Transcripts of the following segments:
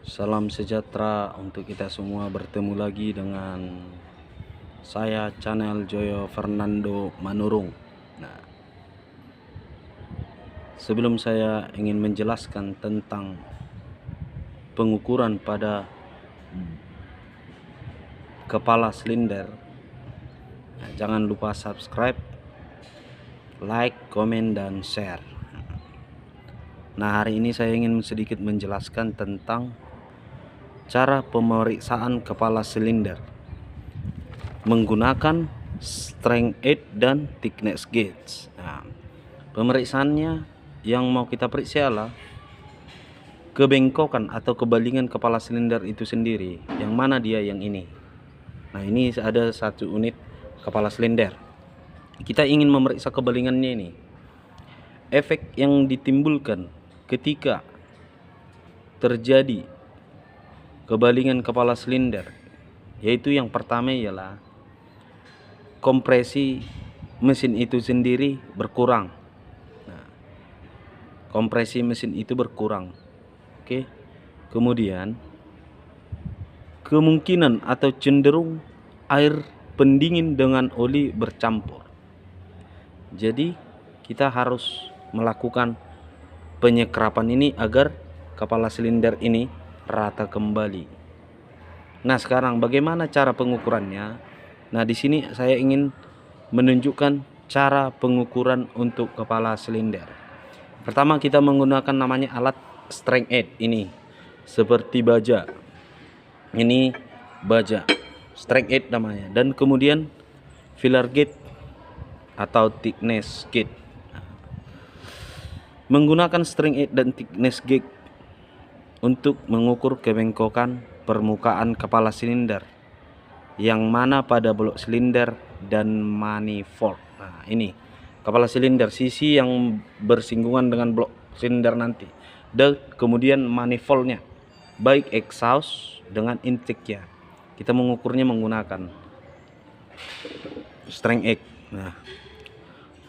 Salam sejahtera untuk kita semua, bertemu lagi dengan saya channel Joyo Fernando Manurung. Nah, sebelum saya ingin menjelaskan tentang pengukuran pada kepala silinder, nah, jangan lupa subscribe, like, komen, dan share. Nah, hari ini saya ingin sedikit menjelaskan tentang cara pemeriksaan kepala silinder menggunakan strength gauge dan thickness gauge. Nah, pemeriksaannya yang mau kita periksa adalah kebengkokan atau kebalingan kepala silinder itu sendiri. Yang mana dia? Yang ini. Nah, ini ada satu unit kepala silinder. Kita ingin memeriksa kebalingannya ini. Efek yang ditimbulkan ketika terjadi kebalingan kepala silinder, yaitu yang pertama ialah kompresi mesin itu sendiri berkurang. Nah, kompresi mesin itu berkurang. Oke. Kemudian kemungkinan atau cenderung air pendingin dengan oli bercampur. Jadi kita harus melakukan penyekrapan ini agar kepala silinder ini rata kembali. Nah, sekarang bagaimana cara pengukurannya? Nah, di sini saya ingin menunjukkan cara pengukuran untuk kepala silinder. Pertama, kita menggunakan namanya alat strength gauge ini, seperti baja. Ini baja, strength gauge namanya. Dan kemudian filler gauge atau thickness gauge. Menggunakan strength gauge dan thickness gauge untuk mengukur kebengkokan permukaan kepala silinder, yang mana pada blok silinder dan manifold. Nah, ini kepala silinder, sisi yang bersinggungan dengan blok silinder nanti, dan kemudian manifoldnya, baik exhaust dengan intake-nya. Kita mengukurnya menggunakan strength gauge. Nah,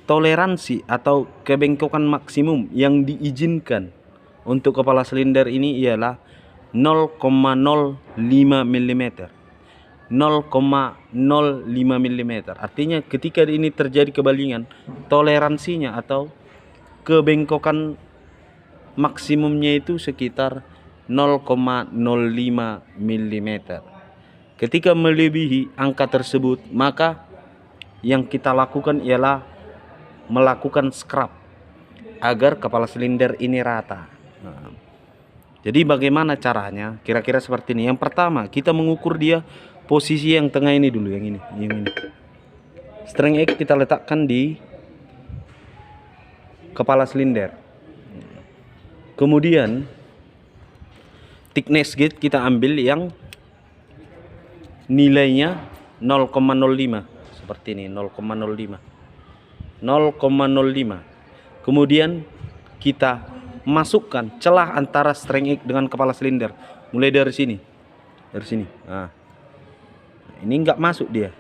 toleransi atau kebengkokan maksimum yang diizinkan untuk kepala silinder ini ialah 0,05 mm. 0,05 mm. Artinya ketika ini terjadi kebalingan, toleransinya atau kebengkokan maksimumnya itu sekitar 0,05 mm. Ketika melebihi angka tersebut, maka yang kita lakukan ialah melakukan scrap agar kepala silinder ini rata. Nah, jadi bagaimana caranya? Kira-kira seperti ini. Yang pertama, kita mengukur dia posisi yang tengah ini dulu, yang ini. Strength gauge kita letakkan di kepala silinder. Kemudian thickness gauge kita ambil yang nilainya 0,05, seperti ini, 0,05. 0,05. Kemudian kita masukkan celah antara strength gauge dengan kepala silinder, mulai dari sini, Nah, ini nggak masuk dia.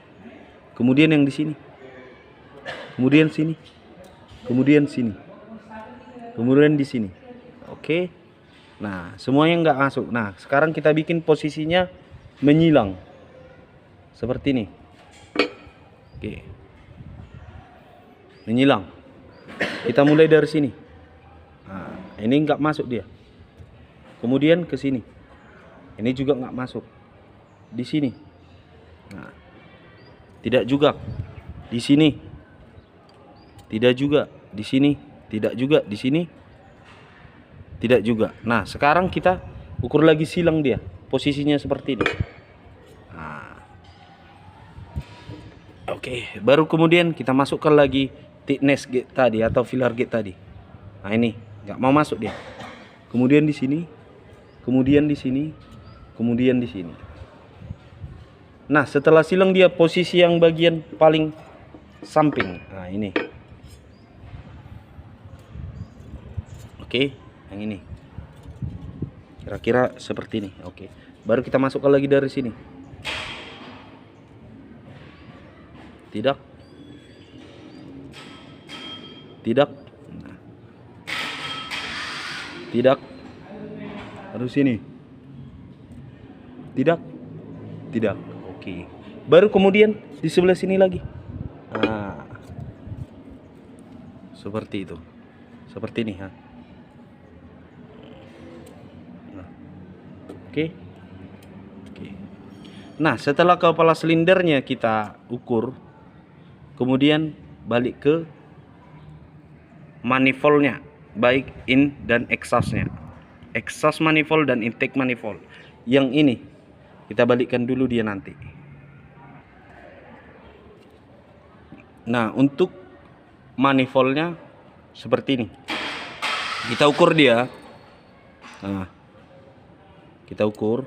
Kemudian yang di sini, kemudian sini, kemudian sini, kemudian di sini. Oke. Nah, semuanya nggak masuk. Nah, sekarang kita bikin posisinya menyilang seperti ini. Oke. Menyilang. Kita mulai dari sini. Nah, ini nggak masuk dia. Kemudian ke sini. Ini juga nggak masuk. Di sini. Nah, tidak juga. Di sini. Tidak juga. Di sini. Tidak juga. Di sini. Tidak juga. Nah, sekarang kita ukur lagi silang dia. Posisinya seperti ini. Nah. Oke, baru kemudian kita masukkan lagi thickness gauge tadi atau filler gauge tadi. Nah, ini nggak mau masuk dia. Kemudian di sini, kemudian di sini, kemudian di sini. Nah, setelah silang dia posisi yang bagian paling samping. Nah, ini. Oke, yang ini. Kira-kira seperti ini. Oke. Baru kita masukkan lagi dari sini. Tidak. Tidak. Tidak. Harus sini. Tidak? Tidak. Oke. Baru kemudian di sebelah sini lagi. Nah, seperti itu. Seperti ini ya. Nah, oke. Oke. Nah, setelah kepala silindernya kita ukur, kemudian balik ke manifoldnya, baik in dan exhaustnya. Exhaust manifold dan intake manifold. Yang ini kita balikkan dulu dia nanti. Nah, untuk manifoldnya seperti ini. Kita ukur dia. Nah, kita ukur.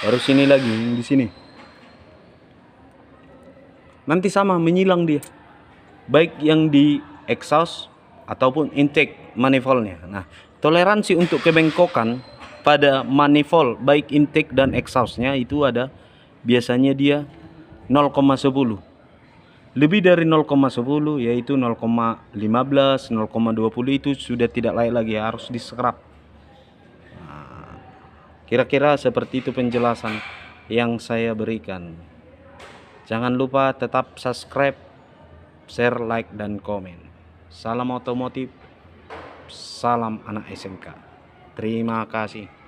Baru sini lagi, di sini. Nanti sama menyilang dia. Baik yang di exhaust ataupun intake manifoldnya. Nah, toleransi untuk kebengkokan pada manifold baik intake dan exhaustnya itu ada biasanya dia 0,10. Lebih dari 0,10 yaitu 0,15, 0,20 itu sudah tidak layak lagi, harus di-scrap. Nah, kira-kira seperti itu penjelasan yang saya berikan. Jangan lupa tetap subscribe, share, like, dan komen. Salam otomotif, salam anak SMK. Terima kasih.